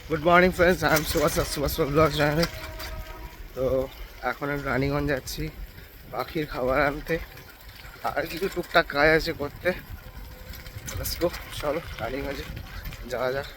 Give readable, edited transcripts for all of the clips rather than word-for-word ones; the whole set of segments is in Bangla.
Good morning friends, I am Subhash blog চ্যানেলে। তো এখন আমি রানিগঞ্জ যাচ্ছি পাখির খাবার আনতে, আর কিছু টুকটাক কাজ আছে করতে। লেটস গো, চলো রানিগঞ্জে যাওয়া যাক।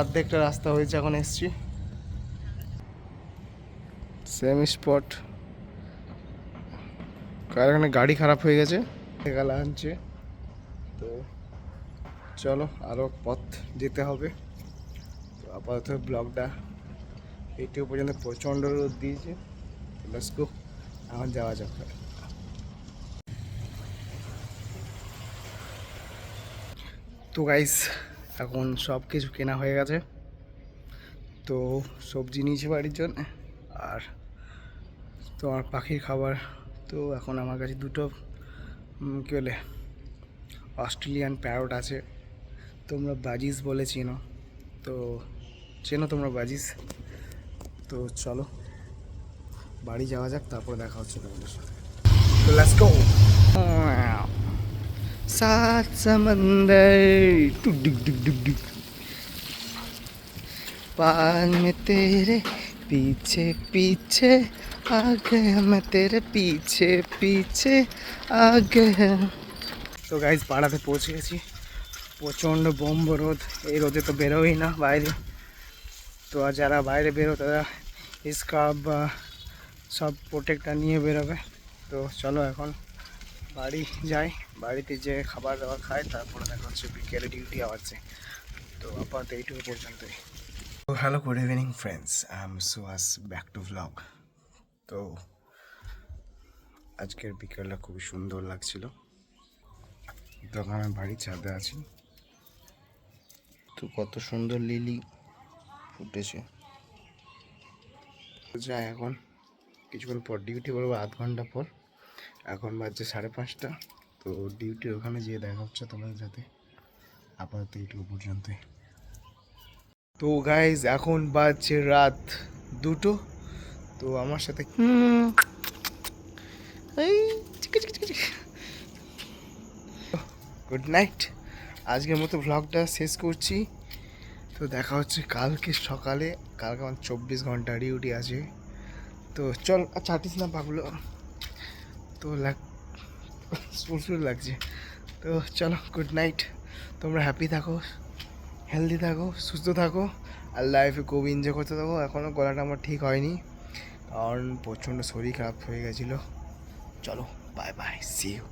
অর্ধেকটা রাস্তা হয়েছে, এখন এসছি সেম স্পট। কার এখানে গাড়ি খারাপ হয়ে গেছে, গালা আনছে। তো চলো আরও পথ যেতে হবে। তো আপাতত ব্লগটা এইটুকু পর্যন্ত, প্রচণ্ড রোদ দিয়েছে। লেটস গো, এখন যাওয়া যাক। তো গাইস, এখন সব কিছু কেনা হয়ে গেছে। তো সবজি নিয়েছি বাড়ির জন্য, আর তোমার পাখির খাবার। তো এখন আমার কাছে দুটো কী বলে অস্ট্রেলিয়ান প্যারট আছে, তোমরা বাজিস বলে চেনো। তো চেনো তোমরা বাজিস। তো চলো বাড়ি যাওয়া যাক, তারপর দেখা হচ্ছে তোমাদের সাথে। তো লেটস গো। सात समंदर टुक डुक डुक डुक डुक, पाल में तेरे पीछे पीछे आ गया, मैं तेरे पीछे पीछे आ गया। তো গাইজ পাড়াতে পৌঁছে গেছি। প্রচণ্ড বম্ব রোদ, এই রোদে তো বেরোই না বাইরে। তো আর যারা বাইরে বেরো তারা স্কার্ফ বা সব প্রোটেক্টটা নিয়ে বেরোবে। তো চলো এখন বাড়ি যাই, বাড়িতে যে খাবার দাবার খাই, তারপরে দেখা হচ্ছে বিকেলে ডিউটি আওয়ারছে। তো আপাতত এইটুকু পর্যন্তই। তো hello, good evening friends, I M Suhas, back to vlog. তো আজকের বিকেলটা খুবই সুন্দর লাগছিল। তখন আমি বাড়ির ছাদে আছি, তো কত সুন্দর লিলি ফুটেছে। যাই, এখন কিছুক্ষণ পর ডিউটি করবো, আধ ঘন্টা পর। এখন বাজছে 5:30। তো ডিউটির ওখানে যেয়ে দেখা হচ্ছে তোমাদের সাথে। আপাতত এইটুকু পর্যন্তই। তো গাইজ এখন বাজছে রাত 2টো। তো আমার সাথে গুড নাইট। আজকের মতো ভ্লগটা শেষ করছি। তো দেখা হচ্ছে কালকে সকালে। কালকে আমার 24 ঘন্টা ডিউটি আছে। তো চল, চাটিস না পাগলো, তো সুর লাগছে। তো চলো, গুড নাইট। তোমরা হ্যাপি থাকো, হেলদি থাকো, সুস্থ থাকো, আর লাইফে খুব এনজয় করতে থাকো। এখনও গলাটা আমার ঠিক হয়নি, কারণ প্রচণ্ড শরীর খারাপ হয়ে গেছিলো। চলো, bye bye, see you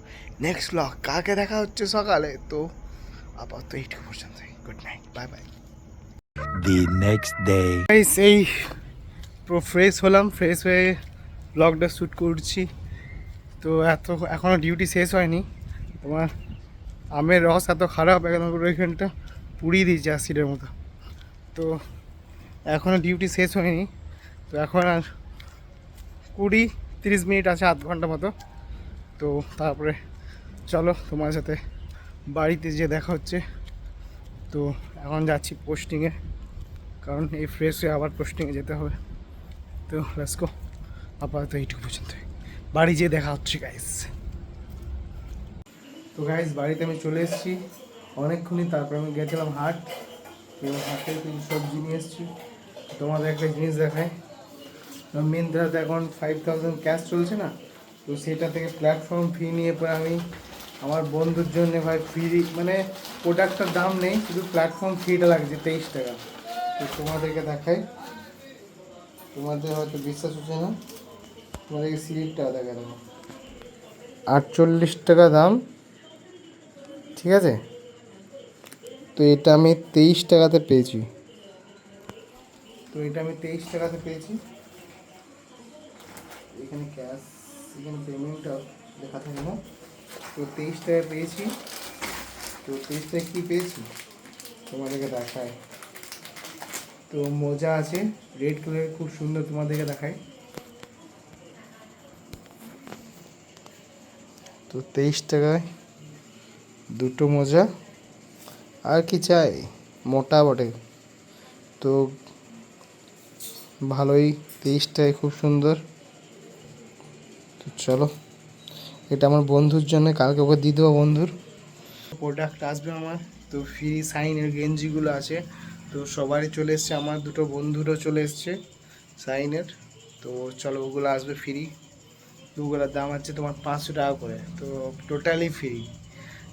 next blog. কালকে দেখা হচ্ছে সকালে। তো আপাতত এইটুকু পর্যন্ত, good night, bye bye. The next day. সেই পুরো ফ্রেশ হলাম, ফ্রেশ হয়ে ব্লগটা শ্যুট করছি। তো এখনও ডিউটি শেষ হয়নি। তোমার আমের রস এত খারাপ, একদম পুরো এখানটা পুড়িয়ে দিয়েছে অ্যাসিডের মতো। তো এখনও ডিউটি শেষ হয়নি। তো এখন আর 20-30 মিনিট আছে, আধ ঘন্টা মতো। তো তারপরে চলো তোমার সাথে বাড়িতে যেয়ে দেখা হচ্ছে। তো এখন যাচ্ছি পোস্টিংয়ে, কারণ এই ফ্রেশ হয়ে আবার পোস্টিংয়ে যেতে হবে। তো লেটস গো, আপাতত এইটুকু পর্যন্ত, বাড়ি যেয়ে দেখা হচ্ছে গাইস। তো গাইস বাড়িতে আমি চলে এসেছি অনেকক্ষণই। তারপর আমি গেছিলাম হাট। তো হাটে কিছু সবজি নিয়ে এসেছি। তোমাদের একটা জিনিস দেখায়, মিন্ত্রাতে এখন 5000 ক্যাশ চলছে না। তো সেটা থেকে প্ল্যাটফর্ম ফি নিয়ে পরে আমি আমার বন্ধুর জন্য ভাই ফ্রি, মানে প্রোডাক্টটার দাম নেই, শুধু প্ল্যাটফর্ম ফিটা লাগছে 23 টাকা। তো তোমাদেরকে দেখাই, তোমাদের হয়তো বিশ্বাস হচ্ছে না, তোমাদেরকে স্লিপটা দেখা দেবো। 48 টাকা দাম, ঠিক আছে। তো এটা আমি 23 টাকাতে পেয়েছি। এখানে ক্যাশ, এখানে পেমেন্টটা লেখা থাকে না। তো 23 টাকা পেয়েছি। তো 23 টাকা কী পেয়েছি তোমাদেরকে দেখায়। তো মোজা আছে রেড কালারের, খুব সুন্দর, তোমাদেরকে দেখায়। তো 23 টাকায় দুটো মোজা, আর কি চাই, মোটা বটে। তো ভালোই, 23 টাকায় খুব সুন্দর। তো চলো, এটা আমার বন্ধুর জন্য, কালকে ওকে দিয়ে দেবো বন্ধুর। প্রোডাক্ট আসবে আমার। তো ফ্রি সাইনের গেঞ্জিগুলো আছে, তো সবারই চলে এসছে, আমার দুটো বন্ধুরও চলে এসছে সাইনের। তো চলো, ওগুলো আসবে ফ্রি। তো ওগুলোর দাম আছে তোমার 500 টাকা করে, তো টোটালি ফ্রি।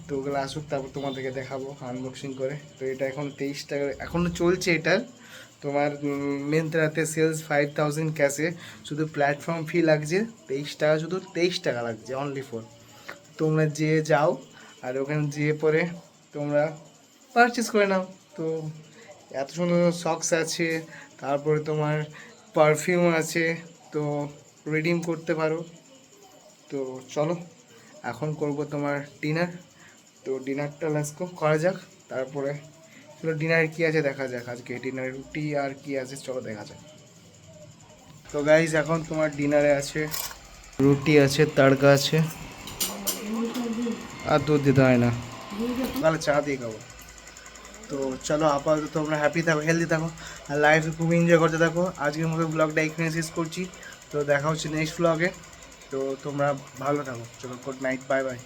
তো ওগুলো আসুক, তারপর তোমাদেরকে দেখাবো আনবক্সিং করে। তো এটা এখন 23 টাকা এখনও চলছে এটার। তোমার মিন্ত্রাতে সেলস 5000 ক্যাশে, শুধু প্ল্যাটফর্ম ফি লাগছে 23 টাকা, শুধু 23 টাকা লাগছে অনলি ফর। তোমরা যেয়ে যাও আর ওখানে যেয়ে পরে তোমরা পারচেস করে নাও। তো এত সুন্দর সক্স আছে, তারপরে তোমার পারফিউম আছে, তো রিডিম করতে পারো। তো চলো, এখন করব তোমার ডিনার। তো ডিনারটা লাস্কো করা যাক, তারপরে চলো ডিনারে কী আছে দেখা যাক। আজকে ডিনারে রুটি আর কি আছে চলো দেখা যাক। তো গাইজ, এখন তোমার ডিনারে আছে রুটি আছে, তড়কা আছে, আর দুধ দিতে হয় না, তাহলে চা দিয়ে খাবো। তো চলো, আপাতত তোমরা হ্যাপি থাকো, হেলদি থাকো, আর লাইফে খুব এনজয় করতে থাকো। আজকের মতো ব্লগটা এখানে শেষ করছি। তো দেখা হচ্ছে নেক্সট ব্লগে। তো তোমরা ভালো থাকো, চলো, গুড নাইট, বাই বাই।